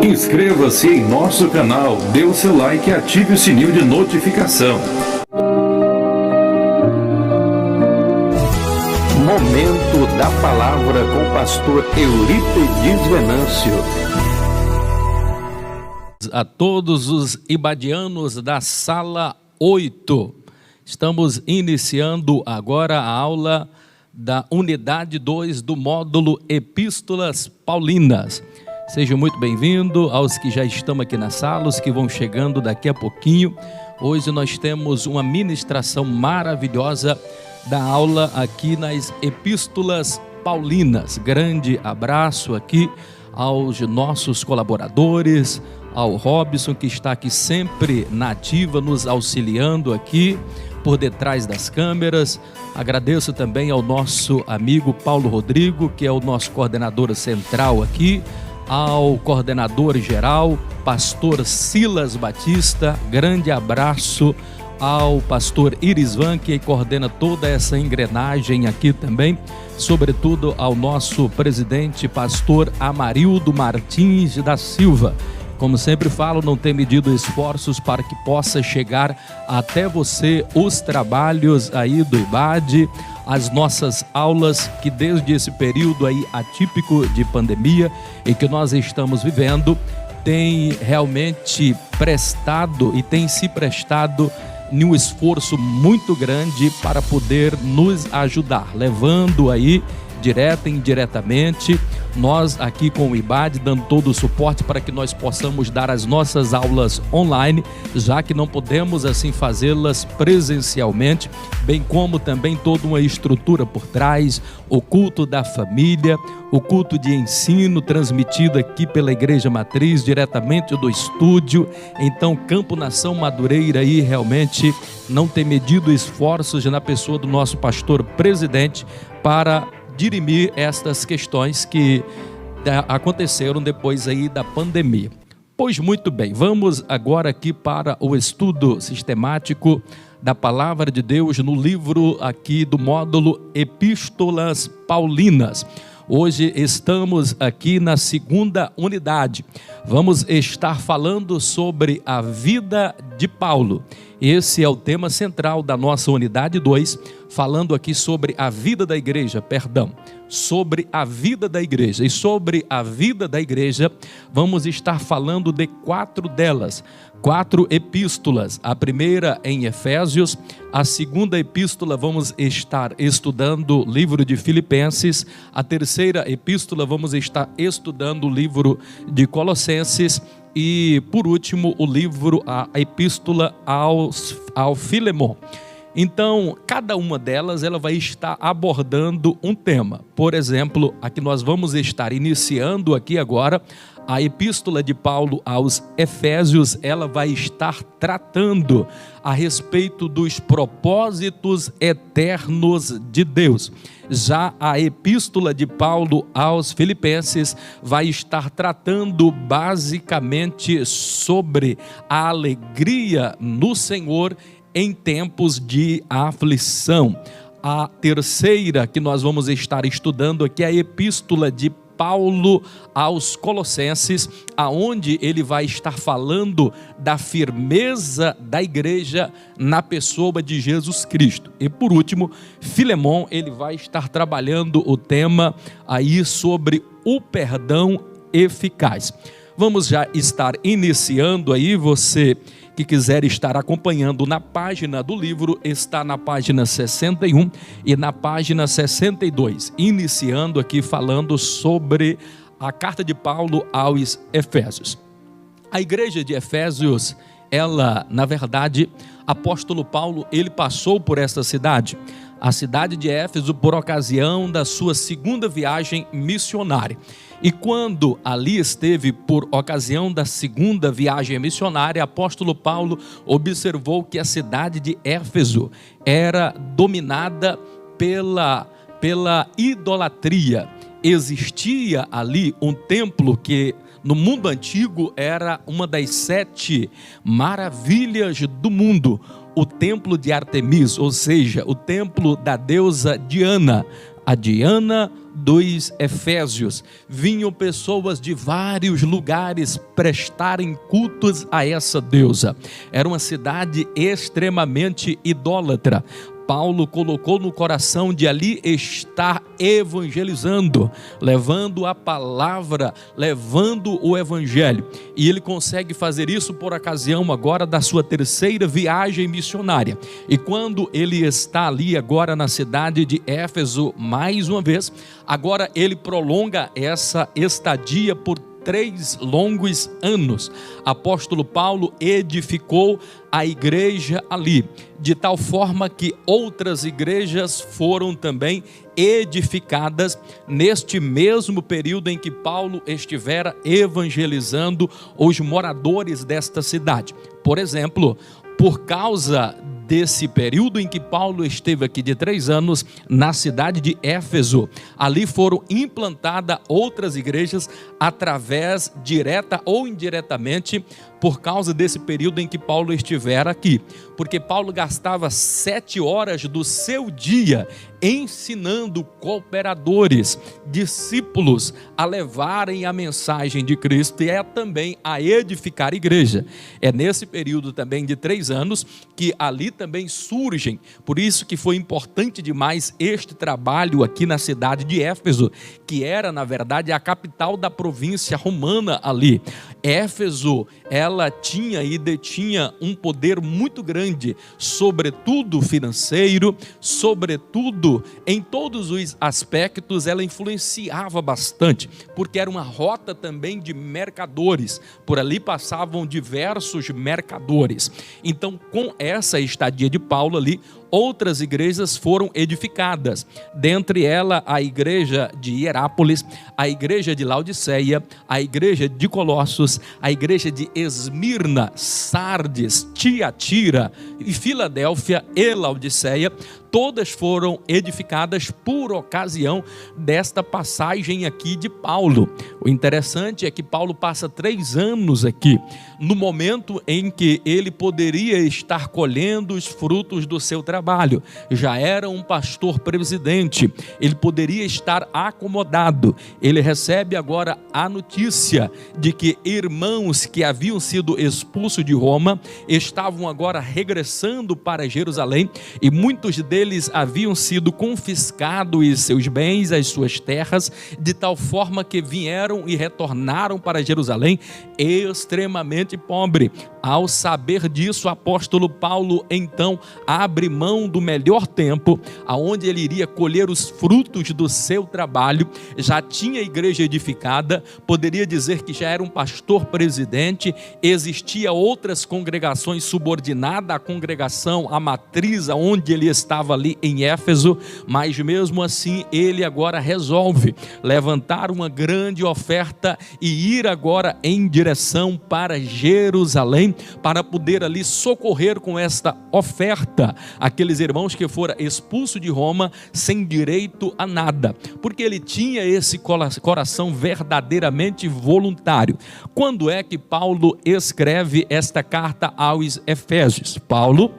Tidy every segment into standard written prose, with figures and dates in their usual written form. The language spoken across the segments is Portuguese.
Inscreva-se em nosso canal, dê o seu like e ative o sininho de notificação. Momento da Palavra com o pastor Eurípides Venâncio. A todos os ibadianos da sala 8, estamos iniciando agora a aula da unidade 2 do módulo Epístolas Paulinas. Sejam muito bem-vindos aos que já estão aqui na sala, os que vão chegando daqui a pouquinho. Hoje nós temos uma ministração maravilhosa da aula aqui nas Epístolas Paulinas. Grande abraço aqui aos nossos colaboradores, ao Robson, que está aqui sempre na ativa, nos auxiliando aqui por detrás das câmeras. Agradeço também ao nosso amigo Paulo Rodrigo, que é o nosso coordenador central aqui, ao coordenador geral, pastor Silas Batista. Grande abraço ao pastor Irisvan, que coordena toda essa engrenagem aqui também, sobretudo ao nosso presidente, pastor Amarildo Martins da Silva. Como sempre falo, não tem medido esforços para que possa chegar até você os trabalhos aí do IBAD, as nossas aulas que desde esse período aí atípico de pandemia e que nós estamos vivendo, tem realmente prestado e tem se prestado em um esforço muito grande para poder nos ajudar, levando aí direta e indiretamente, nós aqui com o IBAD, dando todo o suporte para que nós possamos dar as nossas aulas online, já que não podemos assim fazê-las presencialmente, bem como também toda uma estrutura por trás, o culto da família, o culto de ensino transmitido aqui pela Igreja Matriz, diretamente do estúdio. Então, Campo Nação Madureira aí realmente não tem medido esforços na pessoa do nosso pastor presidente para dirimir estas questões que aconteceram depois aí da pandemia. Pois muito bem, vamos agora aqui para o estudo sistemático da Palavra de Deus no livro aqui do módulo Epístolas Paulinas. Hoje estamos aqui na segunda unidade. Vamos estar falando sobre a vida de Paulo. Esse é o tema central da nossa unidade 2, falando aqui sobre a vida da igreja, sobre a vida da igreja. E sobre a vida da igreja, vamos estar falando de 4 delas, 4 epístolas. A primeira em Efésios, a segunda epístola vamos estar estudando o livro de Filipenses, a terceira epístola vamos estar estudando o livro de Colossenses, e por último a epístola ao Filemon. Então, cada uma delas ela vai estar abordando um tema. Por exemplo, aqui nós vamos estar iniciando aqui agora a epístola de Paulo aos Efésios. Ela vai estar tratando a respeito dos propósitos eternos de Deus. Já a epístola de Paulo aos Filipenses vai estar tratando basicamente sobre a alegria no Senhor em tempos de aflição. A terceira que nós vamos estar estudando aqui é a epístola de Paulo aos Colossenses, aonde ele vai estar falando da firmeza da igreja na pessoa de Jesus Cristo. E por último, Filemon, ele vai estar trabalhando o tema aí sobre o perdão eficaz. Vamos já estar iniciando aí. Você que quiser estar acompanhando na página do livro, está na página 61 e na página 62, iniciando aqui falando sobre a carta de Paulo aos Efésios. A igreja de Efésios, ela, na verdade, apóstolo Paulo, ele passou por essa cidade, a cidade de Éfeso, por ocasião da sua segunda viagem missionária. E quando ali esteve por ocasião da segunda viagem missionária, apóstolo Paulo observou que a cidade de Éfeso era dominada pela idolatria. Existia ali um templo que no mundo antigo era uma das 7 maravilhas do mundo, o templo de Artemis, ou seja, o templo da deusa Diana. A Diana dos Efésios. Vinham pessoas de vários lugares prestarem cultos a essa deusa. Era uma cidade extremamente idólatra. Paulo colocou no coração de ali estar evangelizando, levando a palavra, levando o evangelho. E ele consegue fazer isso por ocasião agora da sua terceira viagem missionária. E quando ele está ali agora na cidade de Éfeso, mais uma vez, agora ele prolonga essa estadia por 3 longos anos. Apóstolo Paulo edificou a igreja ali, de tal forma que outras igrejas foram também edificadas neste mesmo período em que Paulo estivera evangelizando os moradores desta cidade. Por exemplo, por causa desse período em que Paulo esteve aqui de 3 anos na cidade de Éfeso, ali foram implantadas outras igrejas através, direta ou indiretamente, por causa desse período em que Paulo estivera aqui, porque Paulo gastava 7 horas do seu dia ensinando cooperadores, discípulos a levarem a mensagem de Cristo e também a edificar a igreja. É nesse período também de 3 anos que ali também surgem, por isso que foi importante demais este trabalho aqui na cidade de Éfeso, que era na verdade a capital da província romana ali. Éfeso, ela tinha e detinha um poder muito grande, sobretudo financeiro, sobretudo em todos os aspectos. Ela influenciava bastante, porque era uma rota também de mercadores, por ali passavam diversos mercadores. Então, com essa estadia de Paulo ali, outras igrejas foram edificadas, dentre elas a igreja de Hierápolis, a igreja de Laodiceia, a igreja de Colossos, a igreja de Esmirna, Sardes, Tiatira e Filadélfia e Laodiceia. Todas foram edificadas por ocasião desta passagem aqui de Paulo. O interessante é que Paulo passa 3 anos aqui, no momento em que ele poderia estar colhendo os frutos do seu trabalho. Já era um pastor presidente, ele poderia estar acomodado. Ele recebe agora a notícia de que irmãos que haviam sido expulsos de Roma estavam agora regressando para Jerusalém, e muitos deles haviam sido confiscados seus bens, as suas terras, de tal forma que vieram e retornaram para Jerusalém extremamente pobre. Ao saber disso, o apóstolo Paulo então abre mão do melhor tempo, aonde ele iria colher os frutos do seu trabalho. Já tinha a igreja edificada, poderia dizer que já era um pastor presidente, existia outras congregações subordinadas à congregação, à matriz onde ele estava ali em Éfeso, mas mesmo assim ele agora resolve levantar uma grande oferta e ir agora em direção para Jerusalém, para poder ali socorrer com esta oferta aqueles irmãos que foram expulsos de Roma sem direito a nada, porque ele tinha esse coração verdadeiramente voluntário. Quando é que Paulo escreve esta carta aos Efésios? Paulo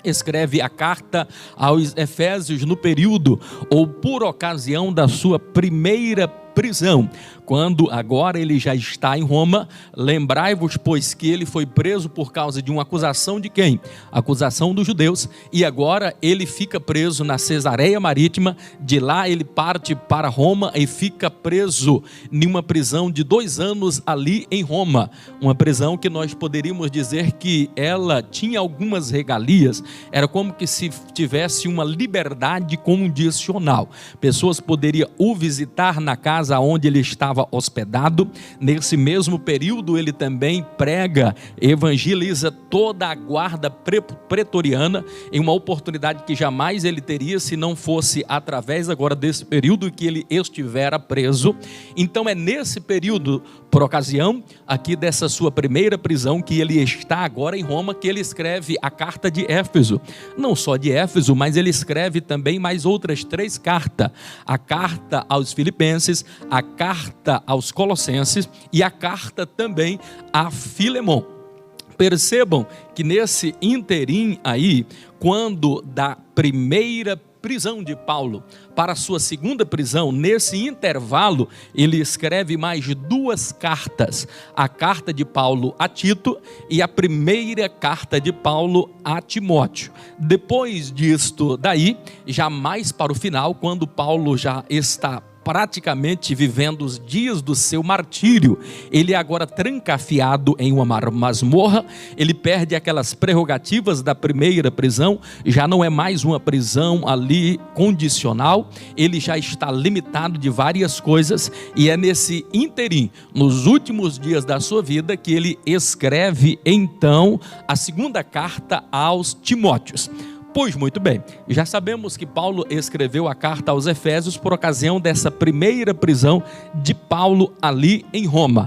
escreve a carta aos Efésios no período ou por ocasião da sua primeira prisão, quando agora ele já está em Roma. Lembrai-vos, pois, que ele foi preso por causa de uma acusação de quem? Acusação dos judeus, e agora ele fica preso na Cesareia Marítima. De lá ele parte para Roma e fica preso em uma prisão de 2 anos ali em Roma, uma prisão que nós poderíamos dizer que ela tinha algumas regalias, era como que se tivesse uma liberdade condicional. Pessoas poderiam o visitar na casa onde ele estava hospedado. Nesse mesmo período ele também prega, evangeliza toda a guarda pretoriana, em uma oportunidade que jamais ele teria se não fosse através agora desse período que ele estivera preso. Então é nesse período, por ocasião aqui dessa sua primeira prisão, que ele está agora em Roma, que ele escreve a carta de Éfeso. Não só de Éfeso, mas ele escreve também mais outras 3 cartas: a carta aos Filipenses, a carta aos Colossenses e a carta também a Filemon. Percebam que nesse interim aí, quando da primeira prisão de Paulo para a sua segunda prisão, nesse intervalo, ele escreve mais 2 cartas. A carta de Paulo a Tito e a primeira carta de Paulo a Timóteo. Depois disto daí, já mais para o final, quando Paulo já está praticamente vivendo os dias do seu martírio, ele agora trancafiado em uma masmorra, ele perde aquelas prerrogativas da primeira prisão, já não é mais uma prisão ali condicional, ele já está limitado de várias coisas, e é nesse interim, nos últimos dias da sua vida, que ele escreve então a segunda carta aos Timóteos. Pois muito bem, já sabemos que Paulo escreveu a carta aos Efésios por ocasião dessa primeira prisão de Paulo ali em Roma.